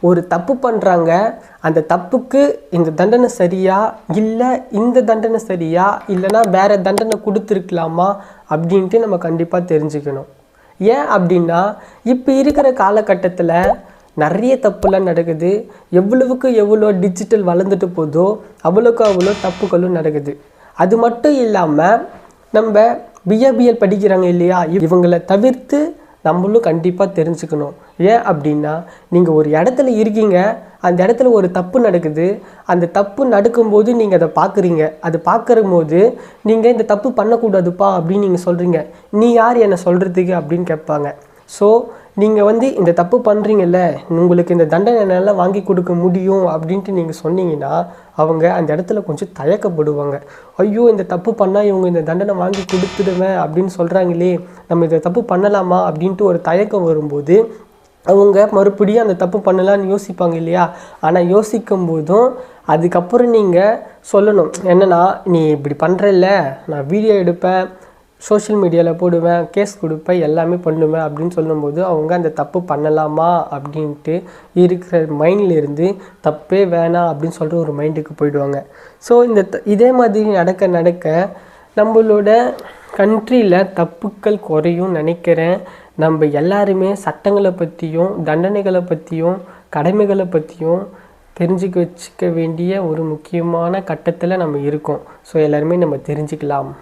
ஒரு தப்பு பண்ணுறாங்க, அந்த தப்புக்கு இந்த தண்டனை சரியா, இல்லை இந்த தண்டனை சரியா, இல்லைனா வேறு தண்டனை கொடுத்துருக்கலாமா அப்படின்ட்டு நம்ம கண்டிப்பாக தெரிஞ்சுக்கணும். ஏன் அப்படின்னா இப்போ இருக்கிற காலகட்டத்தில் நிறைய தப்புலாம் நடக்குது. எவ்வளவுக்கு எவ்வளோ டிஜிட்டல் வளர்ந்துட்டு போதோ அவ்வளோக்கு அவ்வளோ தப்புகளும் நடக்குது. அது மட்டும் இல்லாமல் நம்ம பிஏபிஎல் படிக்கிறாங்க இல்லையா, இவங்களை தவிர்த்து நம்மளும் கண்டிப்பாக தெரிஞ்சுக்கணும். ஏன் அப்படின்னா நீங்கள் ஒரு இடத்துல இருக்கீங்க, அந்த இடத்துல ஒரு தப்பு நடக்குது, அந்த தப்பு நடக்கும்போது நீங்கள் அதை பார்க்குறீங்க. அது பார்க்கும்போது நீங்கள் இந்த தப்பு பண்ணக்கூடாதுப்பா அப்படின்னு நீங்கள் சொல்கிறீங்க. நீ யார் என்னை சொல்கிறதுக்கு அப்படின்னு கேட்பாங்க. ஸோ நீங்கள் இந்த தப்பு பண்ணுறீங்கல்ல, உங்களுக்கு இந்த தண்டனை என்னால் வாங்கி கொடுக்க முடியும் அப்படின்ட்டு நீங்கள் சொன்னீங்கன்னா அவங்க அந்த இடத்துல கொஞ்சம் தயக்கப்படுவாங்க. ஐயோ, இந்த தப்பு பண்ணால் இவங்க இந்த தண்டனை வாங்கி கொடுத்துடுவேன் அப்படின்னு சொல்கிறாங்களே, நம்ம இந்த தப்பு பண்ணலாமா அப்படின்ட்டு ஒரு தயக்கம் வரும்போது அவங்க மறுபடியும் அந்த தப்பு பண்ணலான்னு யோசிப்பாங்க இல்லையா. ஆனால் யோசிக்கும் போதும் அதுக்கப்புறம் நீங்கள் சொல்லணும், என்னென்னா நீ இப்படி பண்ணுறல்ல, நான் வீடியோ எடுப்பேன், சோஷியல் மீடியாவில் போடுவேன், கேஸ் கொடுப்பேன், எல்லாமே பண்ணுவேன் அப்படின்னு சொல்லும்போது அவங்க அந்த தப்பு பண்ணலாமா அப்படின்ட்டு இருக்கிற மைண்ட்லேருந்து தப்பே வேணாம் அப்படின்னு சொல்லிட்டு ஒரு மைண்டுக்கு போயிடுவாங்க. ஸோ இதே மாதிரி நடக்க நம்மளோட கண்ட்ரியில் தப்புக்கள் குறையும் நினைக்கிறேன். நம்ம எல்லாருமே சட்டங்களை பற்றியும் தண்டனைகளை பற்றியும் கடமைகளை பற்றியும் தெரிஞ்சுக்க வச்சுக்க வேண்டிய ஒரு முக்கியமான கட்டத்தில் நம்ம இருக்கோம். ஸோ எல்லாருமே நம்ம தெரிஞ்சுக்கலாம்.